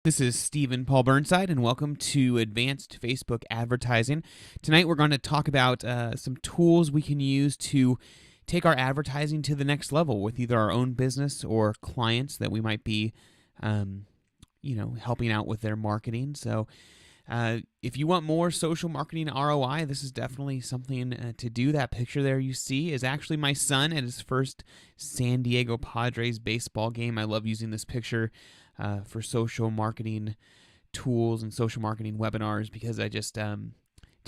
This is Stephen Paul Burnside, and welcome to Advanced Facebook Advertising. Tonight, we're going to talk about some tools we can use to take our advertising to the next level with either our own business or clients that we might be, helping out with their marketing. So, if you want more social marketing ROI, this is definitely something to do. That picture there you see is actually my son at his first San Diego Padres baseball game. I love using this picture for social marketing tools and social marketing webinars because it's a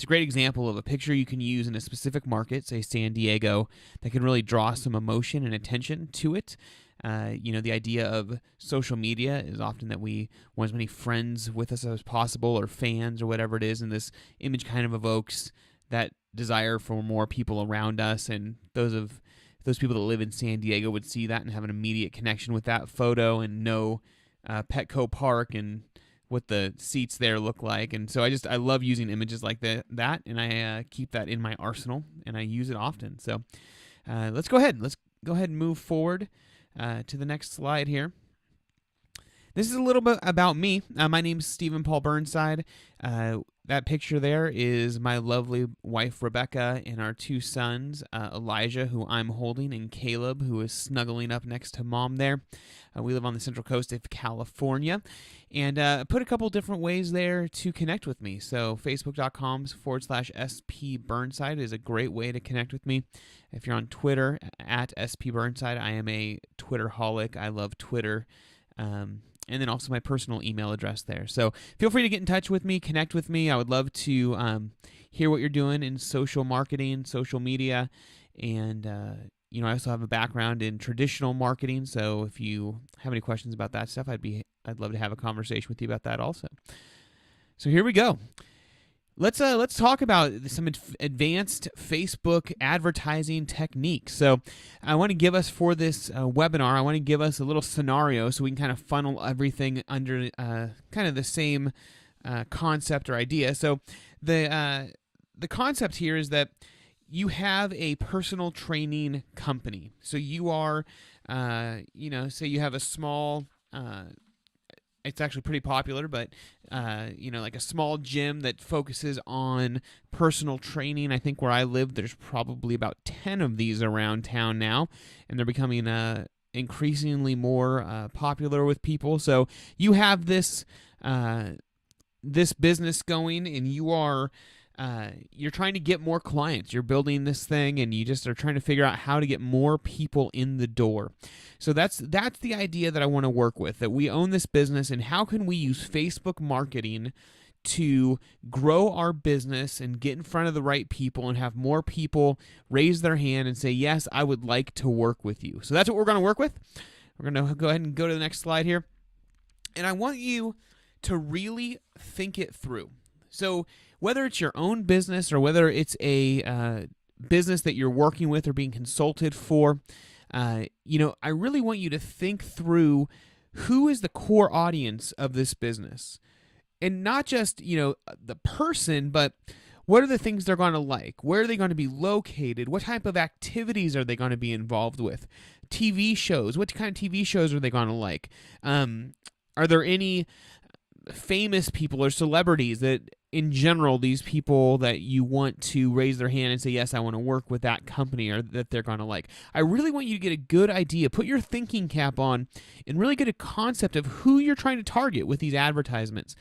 great example of a picture you can use in a specific market, say San Diego, that can really draw some emotion and attention to it. The idea of social media is often that we want as many friends with us as possible or fans or whatever it is, and this image kind of evokes that desire for more people around us, and those people that live in San Diego would see that and have an immediate connection with that photo and know Petco Park and what the seats there look like. And so I love using images like that, and I keep that in my arsenal, and I use it often. So let's go ahead and move forward to the next slide here. This is a little bit about me. My name is Stephen Paul Burnside. That picture there is my lovely wife, Rebecca, and our two sons, Elijah, who I'm holding, and Caleb, who is snuggling up next to mom there. We live on the central coast of California, and put a couple different ways there to connect with me. So facebook.com/SP Burnside is a great way to connect with me. If you're on Twitter, at SP Burnside, I am a Twitterholic. I love Twitter. And then also my personal email address there. So feel free to get in touch with me, connect with me. I would love to hear what you're doing in social marketing, social media, and I also have a background in traditional marketing. So if you have any questions about that stuff, I'd love to have a conversation with you about that also. So here we go. Let's talk about some advanced Facebook advertising techniques. So I want to give us for this webinar, I want to give us a little scenario so we can kind of funnel everything under kind of the same concept or idea. So the concept here is that you have a personal training company. So you are, say you have a small it's actually pretty popular, but, like a small gym that focuses on personal training. I think where I live, there's probably about 10 of these around town now, and they're becoming increasingly more popular with people. So you have this business going, and you're trying to get more clients. You're building this thing, and you just are trying to figure out how to get more people in the door. So that's the idea that I want to work with, that we own this business, and how can we use Facebook marketing to grow our business and get in front of the right people and have more people raise their hand and say, yes, I would like to work with you. So that's what we're going to work with. We're going to go ahead and go to the next slide here. And I want you to really think it through. So whether it's your own business or whether it's a business that you're working with or being consulted for, I really want you to think through who is the core audience of this business. And not just, the person, but what are the things they're going to like? Where are they going to be located? What type of activities are they going to be involved with? TV shows. What kind of TV shows are they going to like? Are there any famous people or celebrities that in general, these people that you want to raise their hand and say, yes, I want to work with that company or that they're going to like? I really want you to get a good idea, put your thinking cap on, and really get a concept of who you're trying to target with these advertisements.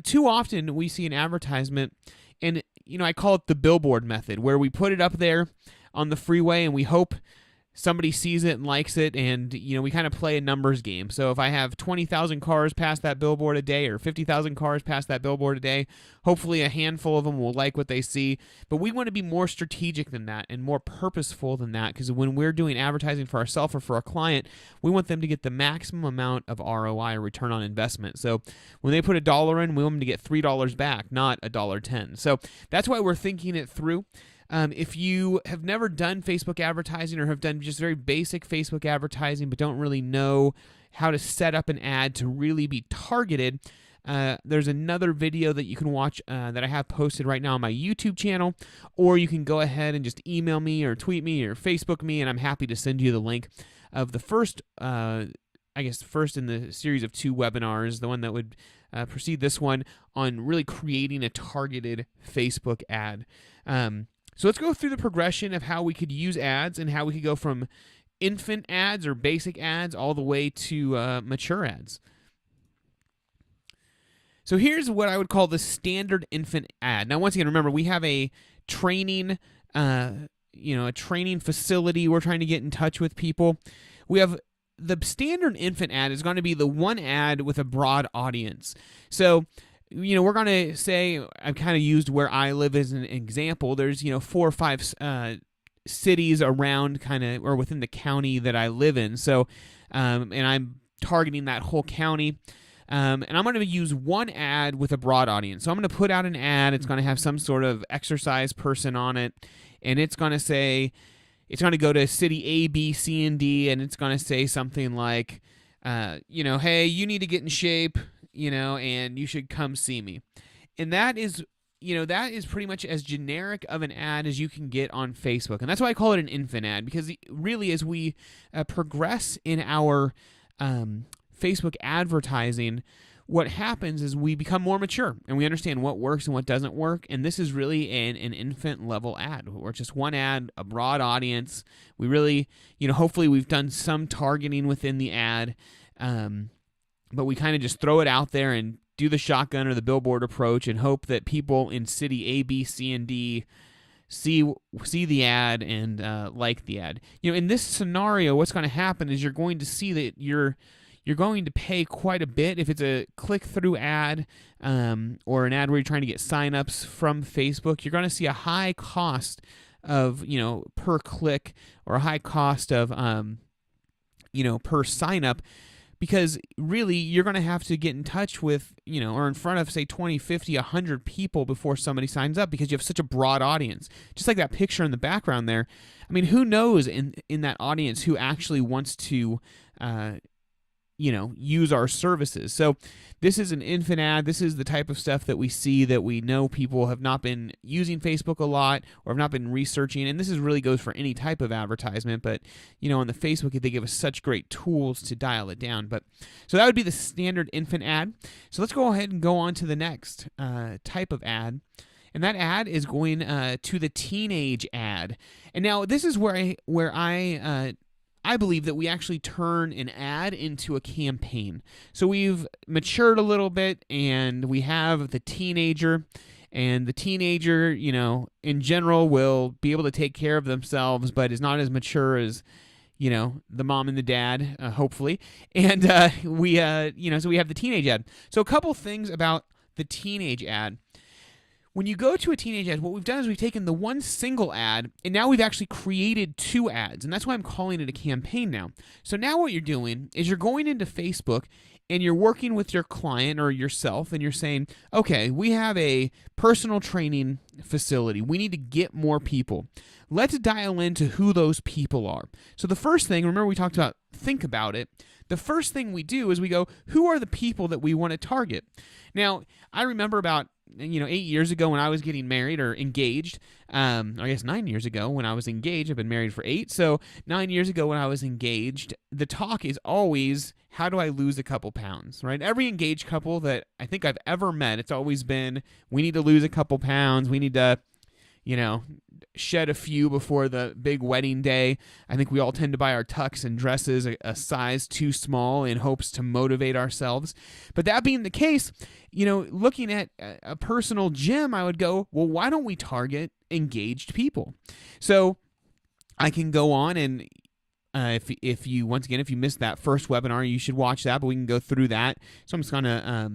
Too often we see an advertisement, and, I call it the billboard method, where we put it up there on the freeway and we hope somebody sees it and likes it, and we kind of play a numbers game. So if I have 20,000 cars pass that billboard a day or 50,000 cars pass that billboard a day, hopefully a handful of them will like what they see. But we want to be more strategic than that and more purposeful than that, because when we're doing advertising for ourselves or for a client, we want them to get the maximum amount of ROI, or return on investment. So when they put $1 in, we want them to get $3 back, not $1.10. So that's why we're thinking it through. If you have never done Facebook advertising or have done just very basic Facebook advertising but don't really know how to set up an ad to really be targeted, there's another video that you can watch that I have posted right now on my YouTube channel, or you can go ahead and just email me or tweet me or Facebook me, and I'm happy to send you the link of the first I guess, first in the series of 2 webinars, the one that would precede this one, on really creating a targeted Facebook ad. So let's go through the progression of how we could use ads and how we could go from infant ads or basic ads all the way to mature ads. So here's what I would call the standard infant ad. Now, once again, remember, we have a training, a training facility. We're trying to get in touch with people. We have the standard infant ad is going to be the one ad with a broad audience. So, we're going to say, I've kind of used where I live as an example. There's, 4 or 5 cities around or within the county that I live in. So, and I'm targeting that whole county. And I'm going to use one ad with a broad audience. So I'm going to put out an ad. It's going to have some sort of exercise person on it. And it's going to say, it's going to go to city A, B, C, and D. And it's going to say something like, hey, you need to get in shape, and you should come see me. And that is pretty much as generic of an ad as you can get on Facebook. And that's why I call it an infant ad, because really as we progress in our Facebook advertising, what happens is we become more mature and we understand what works and what doesn't work. And this is really an infant level ad, or just one ad, a broad audience. We really, hopefully we've done some targeting within the ad, but we kind of just throw it out there and do the shotgun or the billboard approach and hope that people in city A, B, C, and D see the ad and like the ad. In this scenario, what's going to happen is you're going to see that you're going to pay quite a bit if it's a click-through ad or an ad where you're trying to get sign-ups from Facebook. You're going to see a high cost of, per click, or a high cost of, per sign-up, because really you're going to have to get in touch with, or in front of, say, 20, 50, 100 people before somebody signs up, because you have such a broad audience. Just like that picture in the background there. I mean, who knows in that audience who actually wants to use our services. So this is an infant ad. This is the type of stuff that we see that we know people have not been using Facebook a lot or have not been researching. And this really goes for any type of advertisement. But, on the Facebook, they give us such great tools to dial it down. But so that would be the standard infant ad. So let's go ahead and go on to the next type of ad. And that ad is going to the teenage ad. And now this is where I believe that we actually turn an ad into a campaign. So we've matured a little bit, and we have the teenager, and the teenager, in general will be able to take care of themselves, but is not as mature as, the mom and the dad, hopefully. And so we have the teenage ad. So a couple things about the teenage ad. When you go to a teenage ad, what we've done is we've taken the one single ad, and now we've actually created 2 ads, and that's why I'm calling it a campaign now. So now what you're doing is you're going into Facebook, and you're working with your client or yourself, and you're saying, okay, we have a personal training facility. We need to get more people. Let's dial into who those people are. So the first thing, remember we talked about think about it. The first thing we do is we go, who are the people that we want to target? Now, I remember about 8 years ago when I was getting married or engaged, I guess 9 years ago when I was engaged. I've been married for 8, so 9 years ago when I was engaged, the talk is always, how do I lose a couple pounds, right? Every engaged couple that I think I've ever met, it's always been, we need to lose a couple pounds, we need to, shed a few before the big wedding day. I think we all tend to buy our tux and dresses a size too small in hopes to motivate ourselves. But that being the case, looking at a personal gym, I would go, well, why don't we target engaged people? So I can go on and if you missed that first webinar, you should watch that, but we can go through that. So I'm just going to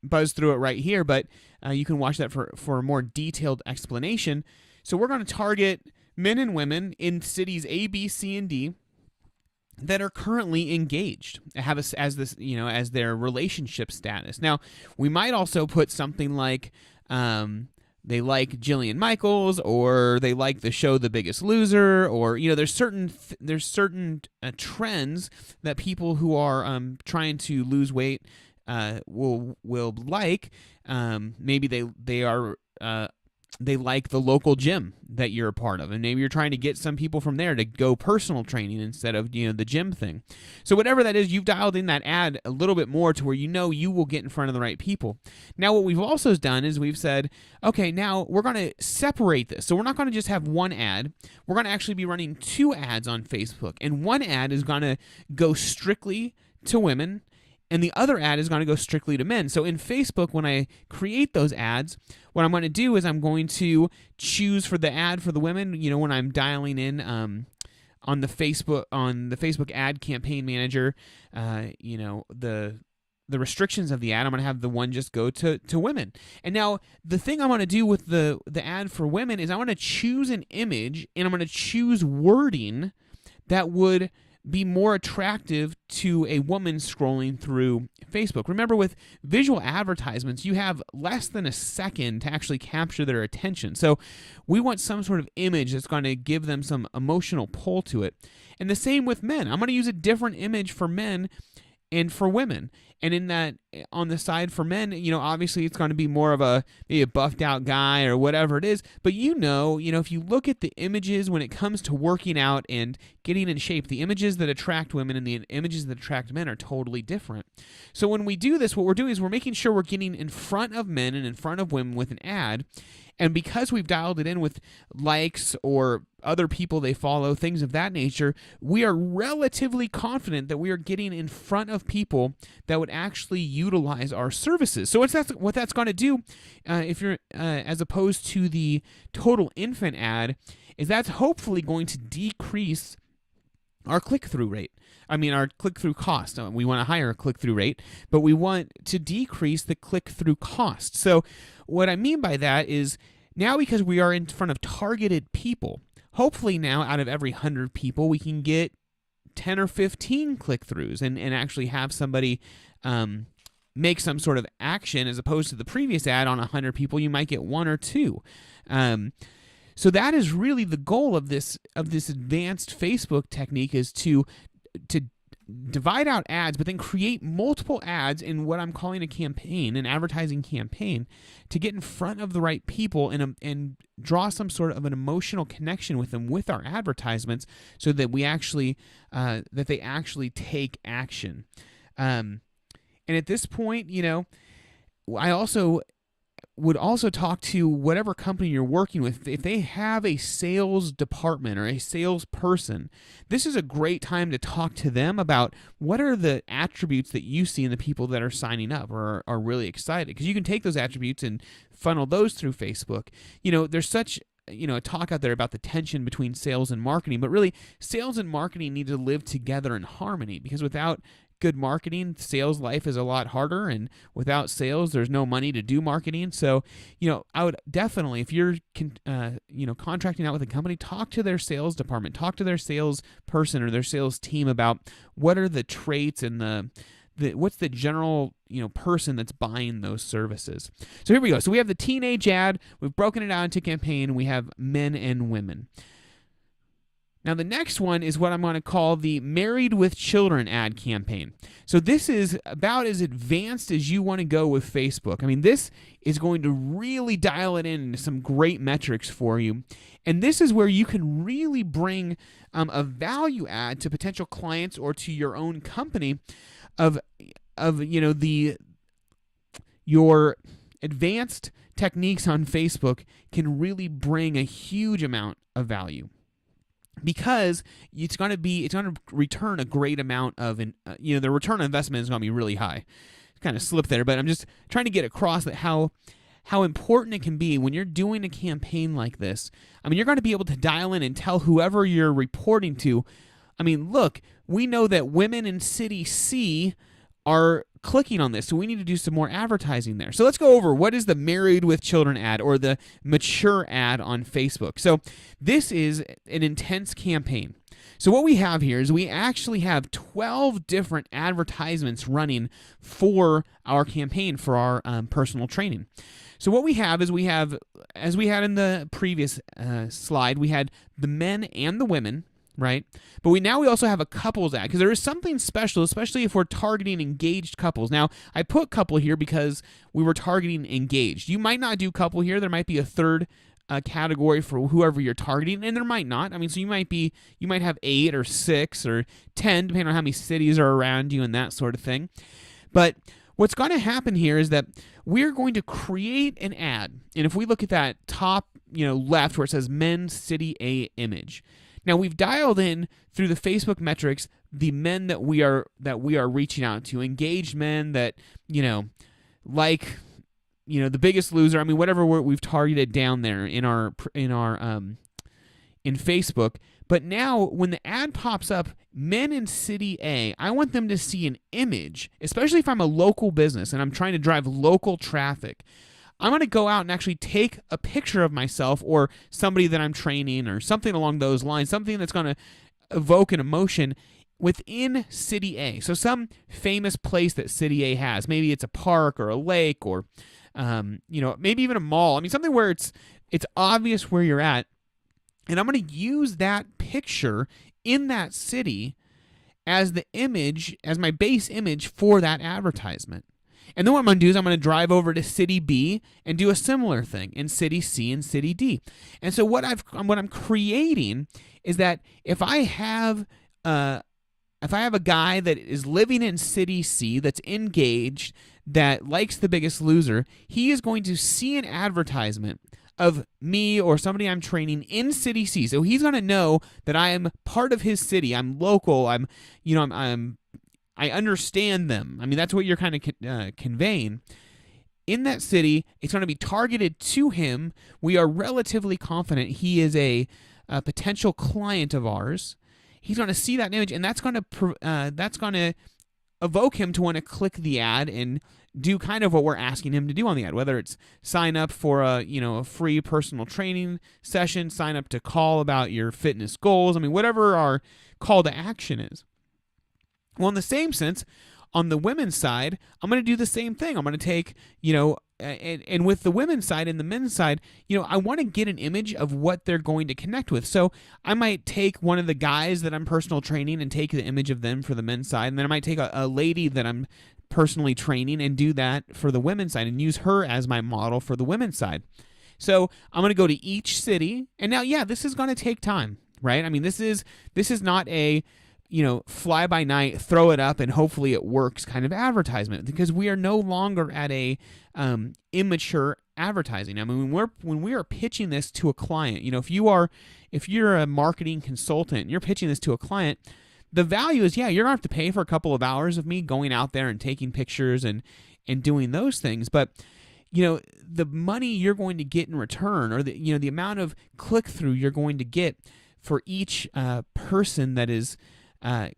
buzz through it right here, but you can watch that for a more detailed explanation. So we're going to target men and women in cities A, B, C, and D that are currently engaged, have as their relationship status. Now, we might also put something like they like Jillian Michaels, or they like the show The Biggest Loser, or there's certain trends that people who are trying to lose weight will like. Maybe they are they like the local gym that you're a part of, and maybe you're trying to get some people from there to go personal training instead of the gym thing. So whatever that is, you've dialed in that ad a little bit more to where you will get in front of the right people. Now what we've also done is we've said, okay, now we're going to separate this. So we're not going to just have one ad. We're going to actually be running 2 ads on Facebook, and one ad is going to go strictly to women, and the other ad is going to go strictly to men. So in Facebook, when I create those ads, what I'm going to do is I'm going to choose for the ad for the women, when I'm dialing in on the Facebook ad campaign manager, the restrictions of the ad, I'm going to have the one just go to women. And now the thing I'm going to do with the ad for women is I want to choose an image, and I'm going to choose wording that would be more attractive to a woman scrolling through Facebook. Remember, with visual advertisements, you have less than a second to actually capture their attention. So we want some sort of image that's going to give them some emotional pull to it. And the same with men. I'm going to use a different image for men and for women. And in that, on the side for men, obviously it's going to be more of maybe a buffed out guy or whatever it is. But if you look at the images when it comes to working out and getting in shape, the images that attract women and the images that attract men are totally different. So when we do this, what we're doing is we're making sure we're getting in front of men and in front of women with an ad. And because we've dialed it in with likes or other people they follow, things of that nature, we are relatively confident that we are getting in front of people that would actually utilize our services. So what that's going to do, if you're as opposed to the total infant ad, is that's hopefully going to decrease our click-through rate. Our click-through cost. We want a higher click-through rate, but we want to decrease the click-through cost. So what I mean by that is now, because we are in front of targeted people, hopefully now out of every 100 people, we can get 10 or 15 click-throughs and actually have somebody make some sort of action, as opposed to the previous ad on 100 people, you might get 1 or 2. So that is really the goal of this advanced Facebook technique, is to divide out ads, but then create multiple ads in what I'm calling a campaign, an advertising campaign, to get in front of the right people and draw some sort of an emotional connection with them with our advertisements, so that we actually that they actually take action. And at this point, I would also talk to whatever company you're working with. If they have a sales department or a salesperson, this is a great time to talk to them about what are the attributes that you see in the people that are signing up or are really excited. Because you can take those attributes and funnel those through Facebook. There's such a talk out there about the tension between sales and marketing, but really sales and marketing need to live together in harmony, because without good marketing, sales life is a lot harder, and without sales, there's no money to do marketing. So, I would definitely, if you're, contracting out with a company, talk to their sales department, talk to their sales person or their sales team about what are the traits and what's the general, person that's buying those services. So here we go. So we have the teenage ad. We've broken it out into campaign. We have men and women. Now, the next one is what I'm going to call the Married with Children ad campaign. So this is about as advanced as you want to go with Facebook. This is going to really dial it in into some great metrics for you. And this is where you can really bring a value add to potential clients or to your own company of your advanced techniques on Facebook can really bring a huge amount of value. Because it's going to return a great amount of, the return on investment is going to be really high. Kind of slipped there, but I'm just trying to get across that how important it can be when you're doing a campaign like this. You're going to be able to dial in and tell whoever you're reporting to, look, we know that women in city C are clicking on this, so we need to do some more advertising there. So let's go over what is the Married with Children ad, or the mature ad on Facebook. So this is an intense campaign. So what we have here is we actually have 12 different advertisements running for our campaign for our personal training. So what we have is as we had in the previous slide, we had the men and the women. right? But we also have a couples ad, because there is something special, especially if we're targeting engaged couples. Now, I put couple here because we were targeting engaged. You might not do couple here. There might be a third category for whoever you're targeting, and there might not. I mean, so you might have 8 or 6 or 10, depending on how many cities are around you and that sort of thing. But what's going to happen here is that we're going to create an ad, and if we look at that top, left where it says Men City A image. Now, we've dialed in through the Facebook metrics the men that we are reaching out to, engaged men that, like, The Biggest Loser. I mean, whatever we've targeted down there in in Facebook. But now, when the ad pops up, Men in City A, I want them to see an image, especially if I'm a local business and I'm trying to drive local traffic. I'm going to go out and actually take a picture of myself or somebody that I'm training or something along those lines, something that's going to evoke an emotion within City A. So some famous place that City A has. Maybe it's a park or a lake or, maybe even a mall. I mean, something where it's obvious where you're at. And I'm going to use that picture in that city as the image, as my base image for that advertisement. And then what I'm going to do is I'm going to drive over to City B and do a similar thing in City C and City D. And so what I'm creating is that if I have a guy that is living in City C that's engaged, that likes The Biggest Loser, he is going to see an advertisement of me or somebody I'm training in City C. So he's going to know that I am part of his city. I'm local. I understand them. I mean, that's what you're kind of conveying. In that city, it's going to be targeted to him. We are relatively confident he is a potential client of ours. He's going to see that image, and that's going to evoke him to want to click the ad and do kind of what we're asking him to do on the ad, whether it's sign up for a free personal training session, sign up to call about your fitness goals. I mean, whatever our call to action is. Well, in the same sense, on the women's side, I'm going to do the same thing. I'm going to take, and with the women's side and the men's side, I want to get an image of what they're going to connect with. So I might take one of the guys that I'm personal training and take the image of them for the men's side, and then I might take a lady that I'm personally training and do that for the women's side and use her as my model for the women's side. So I'm going to go to each city, and now, this is going to take time, right? I mean, this is not a fly by night, throw it up and hopefully it works kind of advertisement, because we are no longer at a immature advertising. I mean, when we are pitching this to a client, if you're a marketing consultant and you're pitching this to a client, the value is, you're going to have to pay for a couple of hours of me going out there and taking pictures and doing those things. But, the money you're going to get in return, or the amount of click through you're going to get for each person that is, let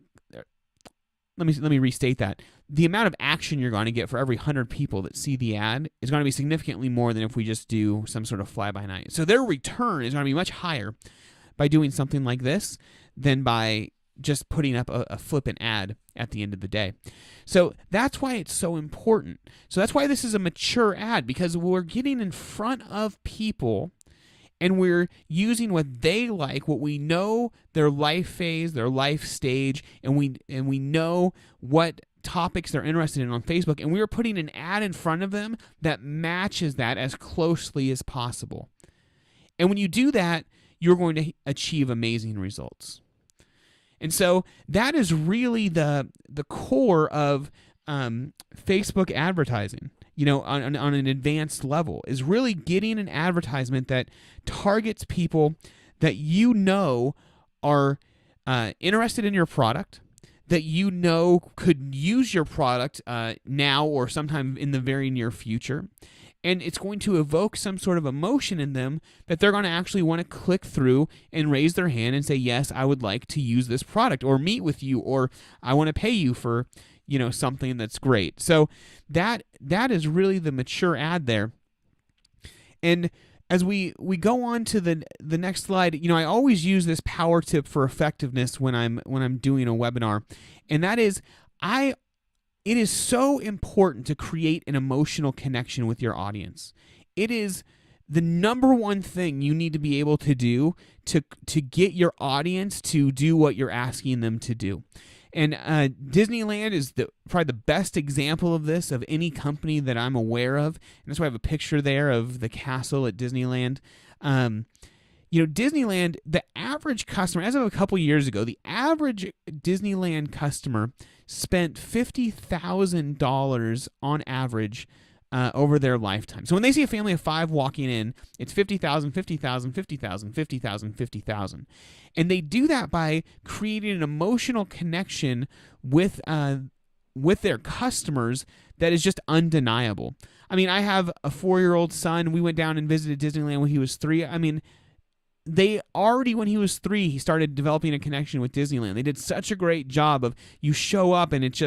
me restate that. The amount of action you're going to get for every 100 people that see the ad is going to be significantly more than if we just do some sort of fly-by-night. So their return is going to be much higher by doing something like this than by just putting up a flippant ad at the end of the day. So that's why it's so important. So that's why this is a mature ad, because we're getting in front of people and we're using what they like, what we know their life phase, their life stage, and we know what topics they're interested in on Facebook, and we are putting an ad in front of them that matches that as closely as possible. And when you do that, you're going to achieve amazing results. And so that is really the core of Facebook advertising, on an advanced level, is really getting an advertisement that targets people that are interested in your product, that could use your product now or sometime in the very near future. And it's going to evoke some sort of emotion in them that they're going to actually want to click through and raise their hand and say, yes, I would like to use this product, or meet with you, or I want to pay you for, something that's great. So that is really the mature ad there. And as we go on to the next slide, I always use this power tip for effectiveness when I'm doing a webinar, and that is it is so important to create an emotional connection with your audience. It is the number one thing you need to be able to do to get your audience to do what you're asking them to do. And Disneyland is probably the best example of this of any company that I'm aware of. And that's why I have a picture there of the castle at Disneyland. Disneyland, the average customer, as of a couple years ago, the average Disneyland customer spent $50,000 on average over their lifetime. So when they see a family of 5 walking in, it's $50,000, $50,000, $50,000, $50,000, $50,000. And they do that by creating an emotional connection with their customers that is just undeniable. I mean, I have a 4-year-old son. We went down and visited Disneyland when he was 3. I mean, they already, when he was 3, he started developing a connection with Disneyland. They did such a great job of, you show up and it's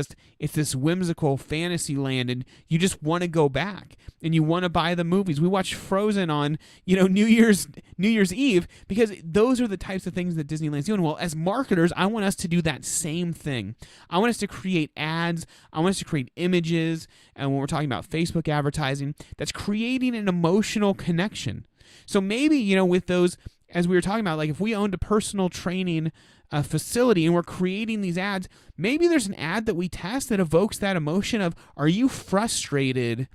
this whimsical fantasy land, and you just want to go back and you want to buy the movies. We watched Frozen on, New Year's Eve, because those are the types of things that Disneyland's doing. Well, as marketers, I want us to do that same thing. I want us to create ads. I want us to create images. And when we're talking about Facebook advertising, that's creating an emotional connection. So maybe, with those, as we were talking about, like if we owned a personal training facility and we're creating these ads, maybe there's an ad that we test that evokes that emotion of, are you frustrated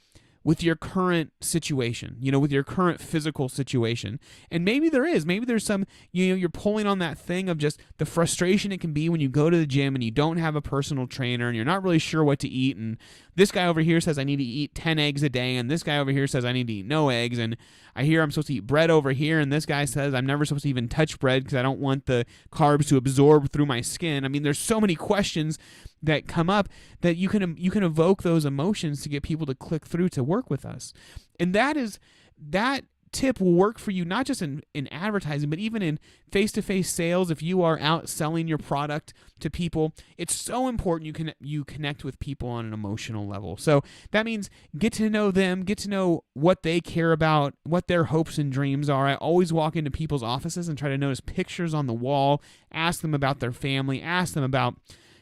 with your current situation, with your current physical situation? And maybe there is. Maybe there's some, you're pulling on that thing of just the frustration it can be when you go to the gym and you don't have a personal trainer and you're not really sure what to eat. And this guy over here says I need to eat 10 eggs a day, and this guy over here says I need to eat no eggs, and I hear I'm supposed to eat bread over here, and this guy says I'm never supposed to even touch bread because I don't want the carbs to absorb through my skin. I mean, there's so many questions that come up that you can evoke those emotions to get people to click through to work with us. And that tip will work for you not just in advertising, but even in face-to-face sales. If you are out selling your product to people, it's so important you connect with people on an emotional level. So that means get to know them, get to know what they care about, what their hopes and dreams are. I always walk into people's offices and try to notice pictures on the wall, ask them about their family, ask them about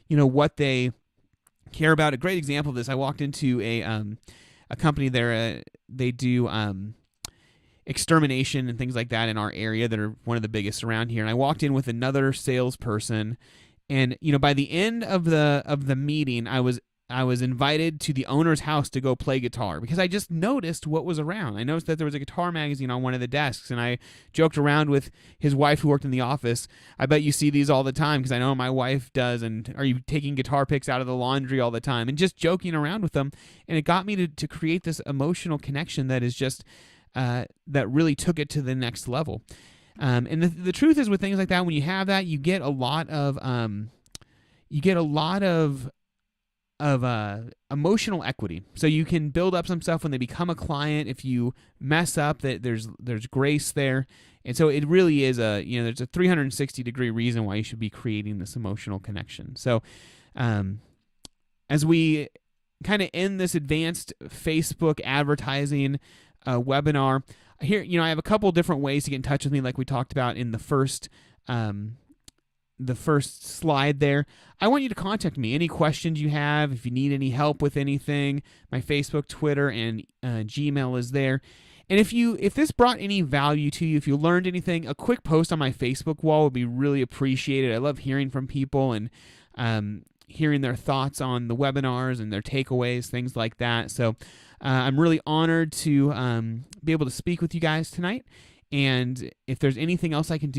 what they care about. A great example of this, I walked into a company there. They do extermination and things like that in our area that are one of the biggest around here. And I walked in with another salesperson, and by the end of the meeting, I was invited to the owner's house to go play guitar because I just noticed what was around. I noticed that there was a guitar magazine on one of the desks, and I joked around with his wife who worked in the office. I bet you see these all the time because I know my wife does. And are you taking guitar picks out of the laundry all the time? And just joking around with them. And it got me to create this emotional connection that is just that really took it to the next level. And the truth is, with things like that, when you have that, you get a lot of emotional equity. So you can build up some stuff when they become a client. If you mess up, that there's grace there. And so it really is there's a 360-degree reason why you should be creating this emotional connection. So as we kind of end this advanced Facebook advertising webinar here, I have a couple different ways to get in touch with me, like we talked about in the first slide there. I want you to contact me. Any questions you have, if you need any help with anything, my Facebook, Twitter, and Gmail is there. And if this brought any value to you, if you learned anything, a quick post on my Facebook wall would be really appreciated. I love hearing from people and hearing their thoughts on the webinars and their takeaways, things like that. So I'm really honored to be able to speak with you guys tonight. And if there's anything else I can do